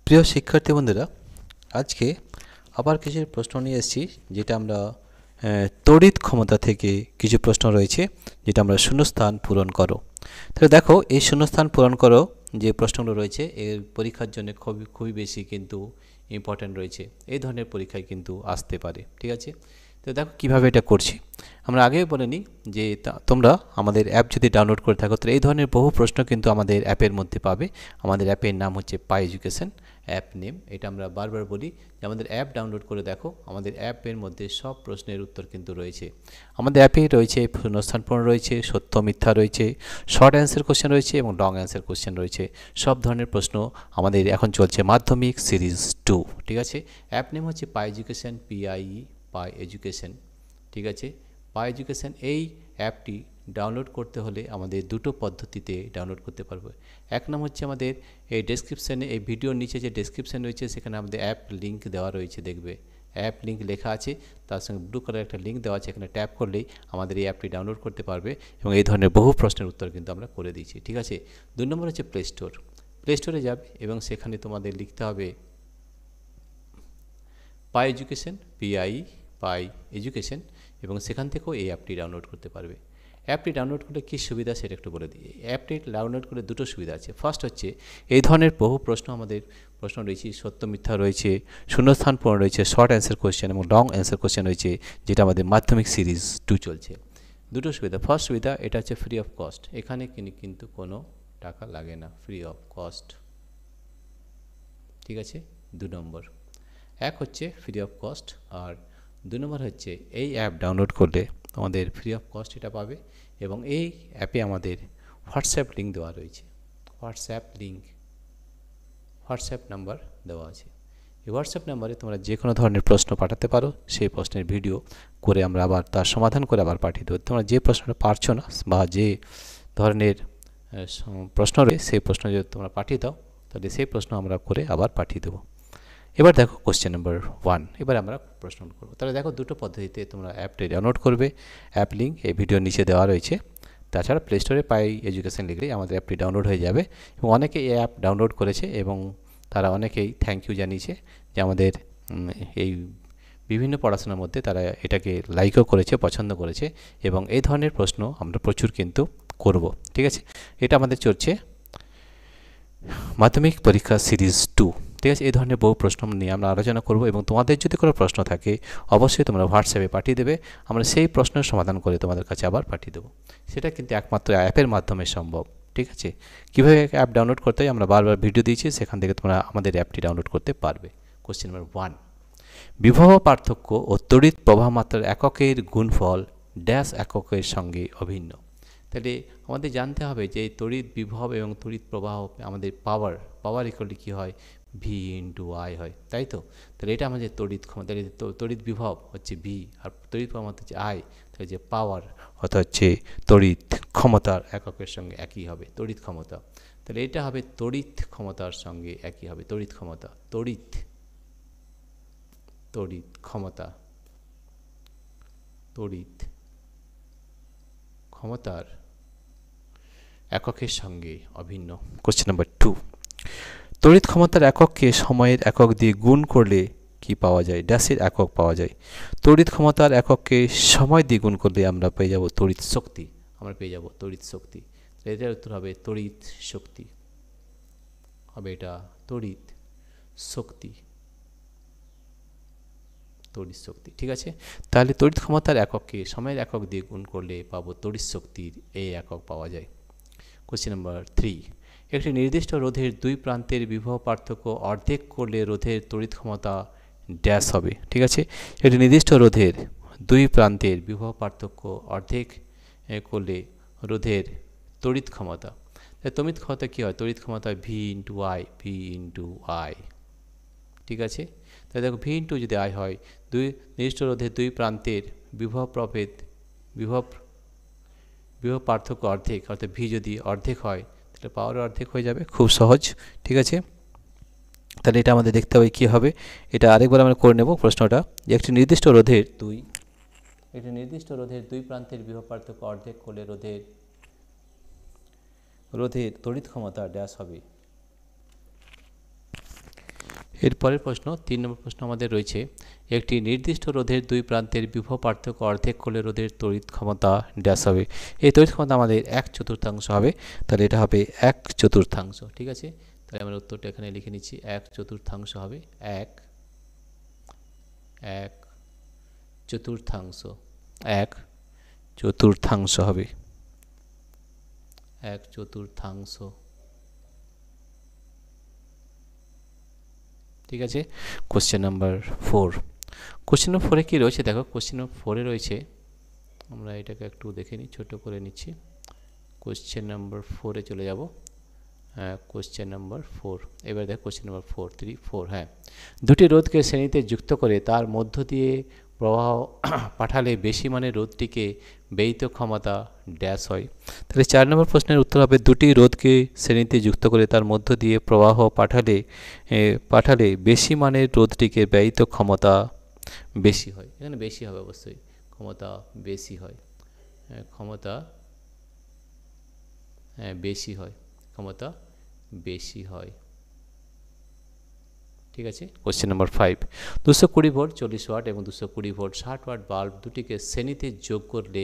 প্রিয় শিক্ষার্থী বন্ধুরা, আজকে আবার কিছু প্রশ্ন নিয়ে এসেছি যেটা আমরা তড়িৎ ক্ষমতা থেকে কিছু প্রশ্ন রয়েছে যেটা আমরা শূন্যস্থান পূরণ করো। তাহলে দেখো, এই শূন্যস্থান পূরণ করো যে প্রশ্নগুলো রয়েছে এর পরীক্ষার জন্য খুবই বেশি কিন্তু ইম্পর্ট্যান্ট রয়েছে। এই ধরনের পরীক্ষায় কিন্তু আসতে পারে, ঠিক আছে। তো দেখো কীভাবে এটা করছি। আমরা আগেই বলে নিই যে তোমরা আমাদের অ্যাপ যদি ডাউনলোড করে থাকো তো এই ধরনের বহু প্রশ্ন কিন্তু আমাদের অ্যাপের মধ্যে পাবে। আমাদের অ্যাপের নাম হচ্ছে পাই এডুকেশন অ্যাপ নেম। এটা আমরা বারবার বলি যে আমাদের অ্যাপ ডাউনলোড করে দেখো, আমাদের অ্যাপের মধ্যে সব প্রশ্নের উত্তর কিন্তু রয়েছে। আমাদের অ্যাপে রয়েছে শূন্যস্থান পূরণ রয়েছে, সত্য মিথ্যা রয়েছে, শর্ট অ্যান্সার কোশ্চেন রয়েছে এবং লং অ্যান্সার কোশ্চেন রয়েছে। সব ধরনের প্রশ্ন আমাদের এখন চলছে মাধ্যমিক সিরিজ 2, ঠিক আছে। অ্যাপ নেম হচ্ছে পাই এডুকেশন, পাই এডুকেশন, ঠিক আছে। পাই এডুকেশন এই অ্যাপটি ডাউনলোড করতে হলে আমাদের দুটো পদ্ধতিতে ডাউনলোড করতে পারবে। এক নাম হচ্ছে আমাদের এই ডেসক্রিপশানে, এই ভিডিওর নিচে যে ডেসক্রিপশান রয়েছে সেখানে আমাদের অ্যাপ লিঙ্ক দেওয়া রয়েছে, দেখবে অ্যাপ লিঙ্ক লেখা আছে, তার সঙ্গে ব্লু কালার একটা লিঙ্ক দেওয়া আছে, এখানে ট্যাপ করলেই আমাদের এই অ্যাপটি ডাউনলোড করতে পারবে এবং এই ধরনের বহু প্রশ্নের উত্তর কিন্তু আমরা করে দিচ্ছি, ঠিক আছে। 2 নম্বর হচ্ছে প্লে স্টোর। প্লে স্টোরে যাবে এবং সেখানে তোমাদের লিখতে হবে পাই এডুকেশন, পাই এডুকেশন, এবং সেখান থেকেও এই অ্যাপটি ডাউনলোড করতে পারবে। অ্যাপটি ডাউনলোড করলে কী সুবিধা সেটা একটু বলে দিই। অ্যাপটি ডাউনলোড করলে দুটো সুবিধা আছে। ফার্স্ট হচ্ছে এই ধরনের বহু প্রশ্ন রয়েছে, সত্য মিথ্যা রয়েছে, শূন্যস্থান পূরণ রয়েছে, শর্ট অ্যান্সার কোশ্চেন এবং লং অ্যান্সার কোশ্চেন রয়েছে, যেটা আমাদের মাধ্যমিক সিরিজ 2 চলছে। দুটো সুবিধা। ফার্স্ট সুবিধা এটা হচ্ছে ফ্রি অফ কস্ট, এখানে কিন্তু কোনো টাকা লাগে না, ফ্রি অফ কস্ট, ঠিক আছে। 2 নম্বর, এক হচ্ছে ফ্রি অফ কস্ট, আর 2 নম্বর হচ্ছে এই অ্যাপ ডাউনলোড করলে আমাদের ফ্রি অফ কস্ট এটা পাবে এবং এই অ্যাপে আমাদের হোয়াটসঅ্যাপ লিঙ্ক দেওয়া রয়েছে, হোয়াটসঅ্যাপ নাম্বার দেওয়া আছে। এই হোয়াটসঅ্যাপ নাম্বারে তোমরা যে কোনো ধরনের প্রশ্ন পাঠাতে পারো, সেই প্রশ্নের ভিডিও করে আমরা আবার তার সমাধান করে আবার পাঠিয়ে দেবো। তোমরা যে প্রশ্নটা পারছো না বা যে ধরনের প্রশ্ন রয়েছে সেই প্রশ্ন যদি তোমরা পাঠিয়ে দাও তাহলে সেই প্রশ্ন আমরা করে আবার পাঠিয়ে দেবো। এবার দেখো কোশ্চেন নাম্বার 1, এবার আমরা প্রশ্ন করব। তাহলে দেখো দুটো পদ্ধতিতে তোমরা অ্যাপটি ডাউনলোড করবে। অ্যাপ লিঙ্ক এই ভিডিওর নিচে দেওয়া রয়েছে, তাছাড়া প্লে স্টোরে পাই এডুকেশন লিখলেই আমাদের অ্যাপটি ডাউনলোড হয়ে যাবে এবং অনেকে এই অ্যাপ ডাউনলোড করেছে এবং তারা অনেকেই থ্যাংক ইউ জানিয়েছে যে আমাদের এই বিভিন্ন পড়াশোনার মধ্যে তারা এটাকে লাইকও করেছে, পছন্দ করেছে এবং এই ধরনের প্রশ্ন আমরা প্রচুর কিন্তু করব, ঠিক আছে। এটা আমাদের চলছে মাধ্যমিক পরীক্ষা সিরিজ 2, ঠিক আছে। এই ধরনের বহু প্রশ্ন নিয়ে আমরা আলোচনা করব এবং তোমাদের যদি কোনো প্রশ্ন থাকে অবশ্যই তোমরা হোয়াটসঅ্যাপে পাঠিয়ে দেবে, আমরা সেই প্রশ্নের সমাধান করে তোমাদের কাছে আবার পাঠিয়ে দেবো। সেটা কিন্তু একমাত্র অ্যাপের মাধ্যমে সম্ভব, ঠিক আছে। কীভাবে অ্যাপ ডাউনলোড করতে হয় আমরা বারবার ভিডিও দিয়েছি, সেখান থেকে তোমরা আমাদের অ্যাপটি ডাউনলোড করতে পারবে। কোশ্চেন নাম্বার 1, বিভব পার্থক্য ও তড়িৎ প্রবাহ মাত্রার এককের গুণফল ড্যাশ এককের সঙ্গে অভিন্ন। তাহলে আমাদের জানতে হবে যে তড়িৎ বিভব এবং তড়িৎ প্রবাহ আমাদের পাওয়ার ইকুয়ালি কী হয়, ভি ইন্টু আই হয়, তাই তো। তাহলে এটা আমাদের তড়িৎ ক্ষমতা, তড়িৎ বিভব হচ্ছে ভি আর তড়িৎ প্রবাহ হচ্ছে আই, তাহলে যে পাওয়ার অর্থাৎ হচ্ছে তড়িৎ ক্ষমতার এককের সঙ্গে একই হবে, তড়িৎ ক্ষমতা। তাহলে এটা হবে তড়িৎ ক্ষমতার সঙ্গে একই হবে, তড়িৎ ক্ষমতা, তড়িৎ ক্ষমতা, তড়িৎ ক্ষমতার এককের সঙ্গে অভিন্ন। কোশ্চেন নাম্বার 2, তড়িৎ ক্ষমতার একককে সময়ের একক দিয়ে গুণ করলে কি পাওয়া যায়, ড্যাশের একক পাওয়া যায়। তড়িৎ ক্ষমতার একককে সময় দিয়ে গুণ করলে আমরা পেয়ে যাব তড়িৎ শক্তি, এটার উত্তর হবে তড়িৎ শক্তি, হবে এটা তড়িৎ শক্তি, ঠিক আছে। তাহলে তড়িৎ ক্ষমতার একককে সময়ের একক দিয়ে গুণ করলে পাবো তড়িৎ শক্তির এই একক পাওয়া যায়। কোশ্চেন নাম্বার 3, একটি নির্দিষ্ট রোধের দুই প্রান্তের বিভব পার্থক্য অর্ধেক করলে রোধের তড়িৎ ক্ষমতা ড্যাশ হবে, ঠিক আছে। একটি নির্দিষ্ট রোধের দুই প্রান্তের বিভব পার্থক্য অর্ধেক করলে রোধের তড়িৎ ক্ষমতা, তড়িৎ ক্ষমতা কী হয়, তড়িৎ ক্ষমতা ভি ইন্টু আই, ঠিক আছে। তাই দেখো ভি ইন্টু যদি আই হয়, দুই নির্দিষ্ট রোধের দুই প্রান্তের বিভব পার্থক্য অর্ধেক, অর্থাৎ ভি যদি অর্ধেক হয় তাহলে পাওয়ার অর্ধেক হয়ে যাবে, খুব সহজ, ঠিক আছে। তাহলে এটা আমাদের দেখতে হবে কী হবে, এটা আরেকবার আমরা করে নেব প্রশ্নটা, যে একটি নির্দিষ্ট রোধের দুই প্রান্তের বিভব পার্থক্য অর্ধেক করলে রোধের তড়িৎ ক্ষমতা ড্যাশ হবে। এরপরের প্রশ্ন 3 নম্বর প্রশ্ন আমাদের রয়েছে একটি নির্দিষ্ট রোধের দুই প্রান্তের বিভব পার্থক্য অর্ধেক করলে রোধের তড়িৎ ক্ষমতা ড্যাশ হবে। এই তড়িৎ ক্ষমতা আমাদের 1/4 হবে, তাহলে এটা হবে 1/4। ঠিক আছে, তাহলে আমরা উত্তরটা এখানে লিখে নিচ্ছি, 1/4 হবে, 1/4, 1/4 হবে, 1/4। ঠিক আছে। কোশ্চেন নাম্বার 4, কোশ্চেন নাম্বার 4-এ কী রয়েছে দেখো, কোশ্চেন নাম্বার 4-এ রয়েছে, আমরা এটাকে একটু দেখে নিই, ছোট করে নিচ্ছি। কোশ্চেন নাম্বার 4-এ চলে যাব। কোশ্চেন নাম্বার 4, এবার দেখো কোশ্চেন নাম্বার 4, 3, 4, হ্যাঁ, দুটি রোধকে শ্রেণীতে যুক্ত করে তার মধ্য দিয়ে প্রবাহ পাঠালে বেশি মানের রোধটিকে ব্যয়িত ক্ষমতা ড্যাশ হয়। তাহলে 4 নম্বর প্রশ্নের উত্তর হবে দুটি রোধকে শ্রেণীতে যুক্ত করে তার মধ্য দিয়ে প্রবাহ পাঠালে বেশি মানের রোধটিকে ব্যয়িত ক্ষমতা বেশি হয়। এখানে বেশি হবে, অবশ্যই ক্ষমতা বেশি হয়, ক্ষমতা বেশি হয়, ক্ষমতা বেশি হয়। ঠিক আছে। কোশ্চেন নাম্বার 5, 220 ভোল্ট 40 ওয়াট এবং 220 ভোল্ট 60 ওয়াট বাল্ব দুটিকে শ্রেণীতে যোগ করলে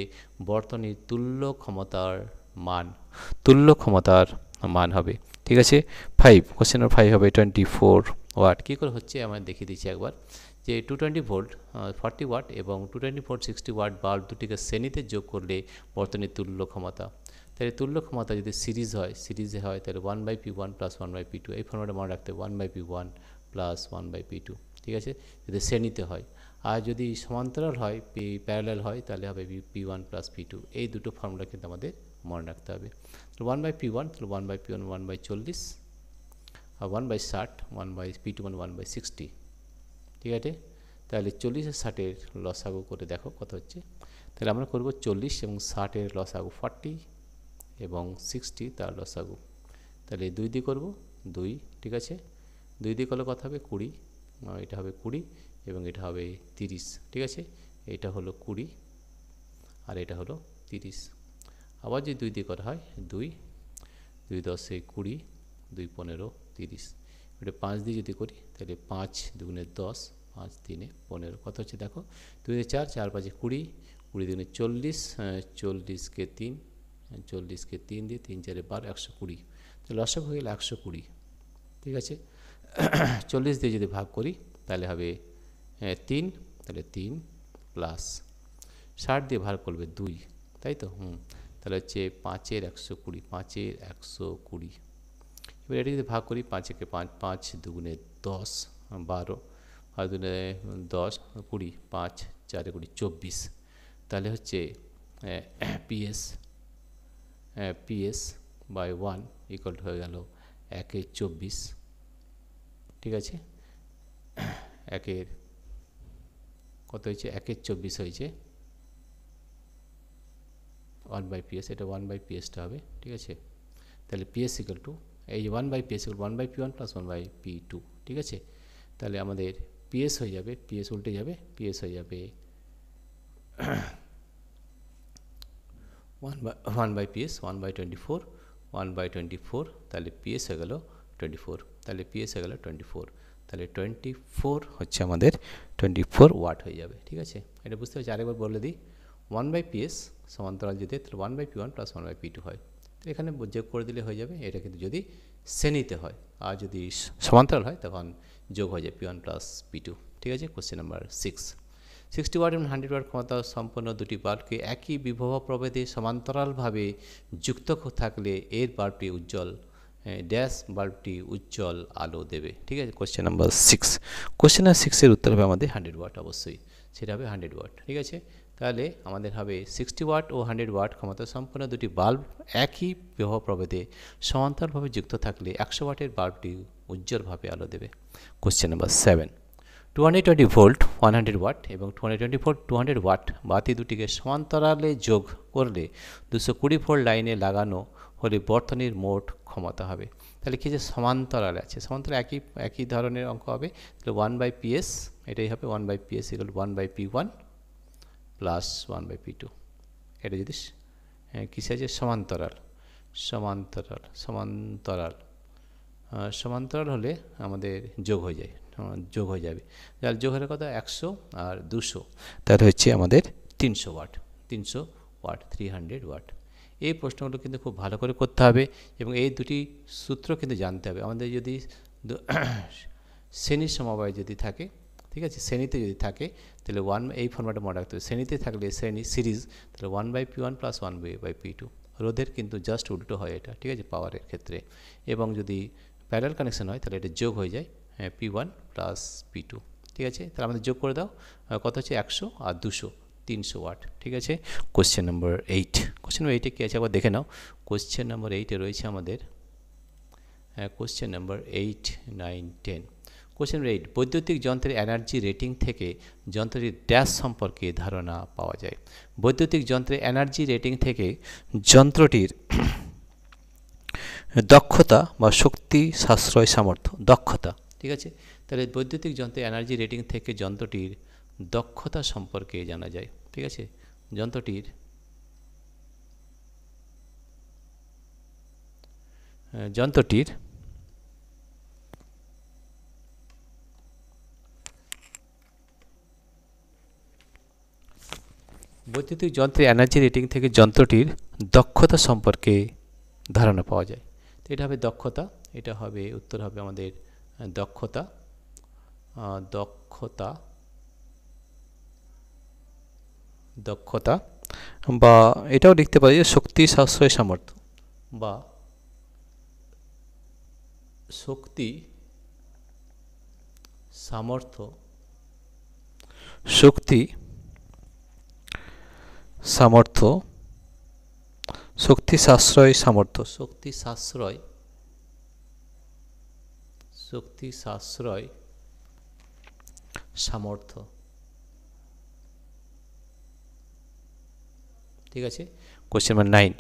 বর্তনীর তুল্য ক্ষমতার মান হবে। ঠিক আছে। 5, কোশ্চেন নাম্বার 5 হবে 24 ওয়াট। কী করে হচ্ছে আমরা দেখিয়ে দিচ্ছি একবার, যে 220 ভোল্ট 40 ওয়াট এবং 220 ভোল্ট 60 ওয়াট বাল্ব দুটিকে শ্রেণীতে যোগ করলে বর্তনীর তুল্য ক্ষমতা। তাহলে তুল্য ক্ষমতা যদি সিরিজে হয় তাহলে 1/P1 + 1/P2, এই ফর্মুলাটা মনে রাখতে, 1/P1 + 1/P2। ঠিক আছে, যদি শ্রেণীতে হয়। আর যদি সমান্তরাল হয়, প্যারালাল হয়, তাহলে হবে P1 + P2। এই দুটো ফর্মুলা কিন্তু আমাদের মনে রাখতে হবে। 1/P1 তাহলে 1/P1 1/40, আর 1/60 1/P2 মানে 1/60। ঠিক আছে, তাহলে 40 আর 60-এর লসাগু করে দেখো কত হচ্ছে। তাহলে আমরা করব 40 এবং 60-এর লসাগু 40 এবং 60 তার লসাগু। তাহলে 2 দিয়ে করব, 2। ঠিক আছে, 2 দিয়ে করলে কত হবে 20, এটা হবে 20 এবং এটা হবে 30। ঠিক আছে, এটা হলো 20 আর এটা হলো 30। আবার যদি 2 দিয়ে করা হয়, 2 2 10 20, 2 15 30। এটা 5 দিয়ে যদি করি তাহলে 5 2 10, 5 3 15, কত হচ্ছে দেখো, 2 4 4 5 20, 20 2 40, 40-কে 3, 40-কে 3 দিয়ে 3 4 12, 120। তো লসাগু হয়ে গেল 120। ঠিক আছে, 40 দিয়ে যদি ভাগ করি তাহলে হবে 3, তাহলে 3 প্লাস 60 দিয়ে ভাগ করবে 2, তাই তো, তাহলে হচ্ছে 5-এর 120, 5-এর 120। এবার এটা যদি ভাগ করি, 5-একে 5, 5 2 10 12, আর 2 10 20, 5 4 20 24। তাহলে হচ্ছে PS/1 ইকুয়াল হয়ে গেল 1/24। ঠিক আছে, 1-এর কত হয়েছে, 1/24 হয়েছে 1/PS, এটা 1/PS-টা হবে। ঠিক আছে, তাহলে PS ইকুয়াল টু, এই 1/PS ইকুয়াল 1/P1 + 1/P2। ঠিক আছে, তাহলে আমাদের PS হয়ে যাবে, PS উল্টে যাবে, PS হয়ে যাবে 1/PS 1/24, 1/24, তাহলে PS হয়ে গেল 24, তাহলে PS হয়ে গেল 24, তাহলে 24 হচ্ছে আমাদের 24 ওয়াট হয়ে যাবে। ঠিক আছে, এটা বুঝতে পারছি। আরেকবার বলে দিই, 1/PS সমান্তরাল যদি, তাহলে 1/P1 + 1/P2 হয়। তো এখানে যোগ করে দিলে হয়ে যাবে, এটা কিন্তু যদি শ্রেণীতে হয়, আর যদি সমান্তরাল হয় তখন যোগ হয়ে যায় P1 + P2। ঠিক আছে। কোশ্চেন নাম্বার 6, 60 ওয়াট এবং 100 ওয়াট ক্ষমতা সম্পন্ন দুটি বাল্বকে একই বিভব প্রভেদে সমান্তরালভাবে যুক্ত থাকলে এর বাল্বটি উজ্জ্বল ড্যাশ বাল্বটি উজ্জ্বল আলো দেবে। ঠিক আছে। কোশ্চেন নাম্বার 6, কোশ্চেন নাম্বার 6-এর উত্তর হবে আমাদের 100 ওয়াট, অবশ্যই সেটা হবে 100 ওয়াট। ঠিক আছে, তাহলে আমাদের হবে 60 ওয়াট ও 100 ওয়াট ক্ষমতা সম্পন্ন দুটি বাল্ব একই বিভব প্রভেদে সমান্তরালভাবে যুক্ত থাকলে 100 ওয়াটের বাল্বটি উজ্জ্বলভাবে আলো দেবে। কোশ্চেন নাম্বার 7, 220 ভোল্ট 100 ওয়াট এবং 220 ভোল্ট 200 ওয়াট বাতি দুটিকে সমান্তরালে যোগ করলে 220 ভোল্ট লাইনে লাগানো হলে বর্তনীর মোট ক্ষমতা হবে। তাহলে কি যে সমান্তরালে আছে, সমান্তরাল একই ধরনের অঙ্ক হবে, তাহলে 1/PS, এটাই হবে 1/PS ইকুয়াল 1/P1 + 1/P2। এটা যদি কিসে আছে, সমান্তরাল হলে আমাদের যোগ হয়ে যায়, যোগ হয়ে যাবে। যার যোগ হলে কত 100 আর 200, তাহলে হচ্ছে আমাদের 300 ওয়াট, 300 ওয়াট 300 ওয়াট। এই প্রশ্নগুলো কিন্তু খুব ভালো করে করতে হবে এবং এই দুটি সূত্র কিন্তু জানতে হবে। আমাদের যদি শ্রেণীর সমবায় যদি থাকে, ঠিক আছে, শ্রেণীতে যদি থাকে তাহলে এই ফর্ম্যাটে মনে রাখতে হবে। শ্রেণীতে থাকলে শ্রেণী সিরিজ, তাহলে 1/P1 + 1/P2। রোধের কিন্তু জাস্ট উল্টো হয় এটা, ঠিক আছে, পাওয়ারের ক্ষেত্রে। এবং যদি প্যারালাল কানেকশন হয় তাহলে এটা যোগ হয়ে যায়, P1 + P2, ঠিক আছে। তাহলে আমাদের যোগ করে দাও, কত হচ্ছে 100 আর 200, 300 ওয়াট, ঠিক আছে। কোশ্চেন নম্বর 8, কোশ্চেন নম্বর 8-এ কী আছে একবার দেখে নাও। কোশ্চেন নম্বর 8-এ রয়েছে আমাদের কোশ্চেন নম্বর 8, 9, 10। কোশ্চেন নম্বর 8, বৈদ্যুতিক যন্ত্রের এনার্জি রেটিং থেকে যন্ত্রটির ড্যাশ সম্পর্কে ধারণা পাওয়া যায়। বৈদ্যুতিক যন্ত্রের এনার্জি রেটিং থেকে যন্ত্রটির দক্ষতা বা শক্তি সাশ্রয় সামর্থ্য, দক্ষতা, ঠিক আছে। তাহলে বৈদ্যুতিক যন্ত্রের এনার্জি রেটিং থেকে যন্ত্রটির দক্ষতা সম্পর্কে জানা যায়, ঠিক আছে। যন্ত্রটির বৈদ্যুতিক যন্ত্রের এনার্জি রেটিং থেকে যন্ত্রটির দক্ষতা সম্পর্কে ধারণা পাওয়া যায়। তো এটা হবে দক্ষতা, এটা হবে উত্তর হবে আমাদের দক্ষতা। দক্ষতা বা এটাও লিখতে পারি যে শক্তি সাশ্রয় সামর্থ্য বা শক্তি সামর্থ্য, শক্তি সাশ্রয় সামর্থ্য, শক্তি সাশ্রয় সামর্থ্য, ঠিক আছে। কোশ্চেন নম্বর 9,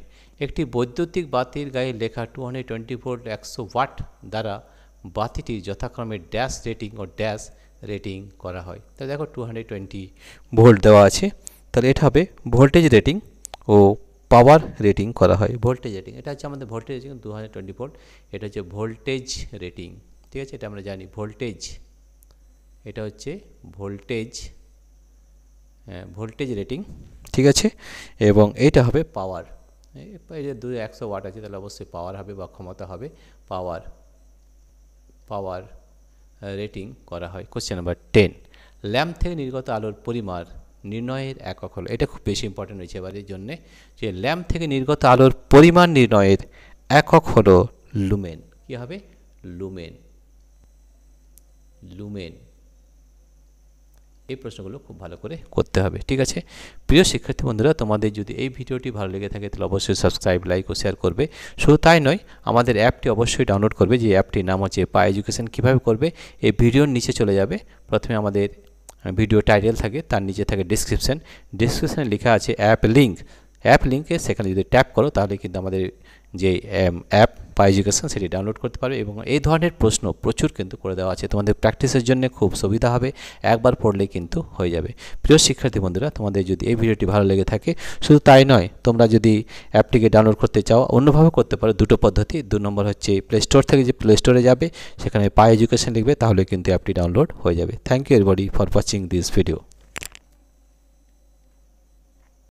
একটি বৈদ্যুতিক বাতির গায়ে লেখা 220 ভোল্ট 100 ওয়াট দ্বারা বাতিটির যথাক্রমে ড্যাশ রেটিং ও ড্যাশ রেটিং করা হয়। তাহলে দেখো 220 ভোল্ট দেওয়া আছে, তাহলে এটা হবে ভোল্টেজ রেটিং ও পাওয়ার রেটিং করা হয়। ভোল্টেজ রেটিং, এটা হচ্ছে আমাদের ভোল্টেজ রেটিং 220 ভোল্ট, এটা হচ্ছে ভোল্টেজ রেটিং, ঠিক আছে, এটা আমরা জানি ভোল্টেজ, এটা হচ্ছে ভোল্টেজ রেটিং, ঠিক আছে। এবং এইটা হবে পাওয়ার, এই যে 100 ওয়াট আছে তাহলে অবশ্যই পাওয়ার হবে বা ক্ষমতা হবে, পাওয়ার রেটিং করা হয়। কোশ্চেন নাম্বার 10, ল্যাম্প থেকে নির্গত আলোর পরিমাণ নির্ণয়ের একক হলো। এটা খুব বেশি ইম্পর্টেন্ট হয়েছে এবারের জন্যে, যে ল্যাম্প থেকে নির্গত আলোর পরিমাণ নির্ণয়ের একক হলো লুমেন। কী হবে? লুমেন। এই প্রশ্নগুলো খুব ভালো করে করতে হবে, ঠিক আছে। প্রিয় শিক্ষার্থী বন্ধুরা, তোমাদের যদি এই ভিডিওটি ভালো লেগে থাকে তাহলে অবশ্যই সাবস্ক্রাইব, লাইক ও শেয়ার করবে। শুধু তাই নয়, আমাদের অ্যাপটি অবশ্যই ডাউনলোড করবে, যে অ্যাপটির নাম হচ্ছে পা এডুকেশন। কীভাবে করবে? এই ভিডিওর নিচে চলে যাবে, প্রথমে আমাদের ভিডিও টাইটেল থাকে, তার নিচে থাকে ডিসক্রিপশানে লেখা আছে অ্যাপ লিঙ্কে সেখানে যদি ট্যাপ করো তাহলে কিন্তু আমাদের যে অ্যাপ পা এডুকেশন সেটি ডাউনলোড করতে পারবে এবং এই ধরনের প্রশ্ন প্রচুর কিন্তু করে দেওয়া আছে, তোমাদের প্র্যাকটিসের জন্য খুব সুবিধা হবে, একবার পড়লেই কিন্তু হয়ে যাবে। প্রিয় শিক্ষার্থী বন্ধুরা, তোমাদের যদি এই ভিডিওটি ভালো লেগে থাকে, শুধু তাই নয়, তোমরা যদি অ্যাপটিকে ডাউনলোড করতে চাও অন্যভাবে করতে পারো। দুটো পদ্ধতি, 2 নম্বর হচ্ছে প্লে স্টোর থেকে, যে প্লে স্টোরে যাবে সেখানে পা এডুকেশন লিখবে, তাহলে কিন্তু অ্যাপটি ডাউনলোড হয়ে যাবে। Thank you everybody for watching this video.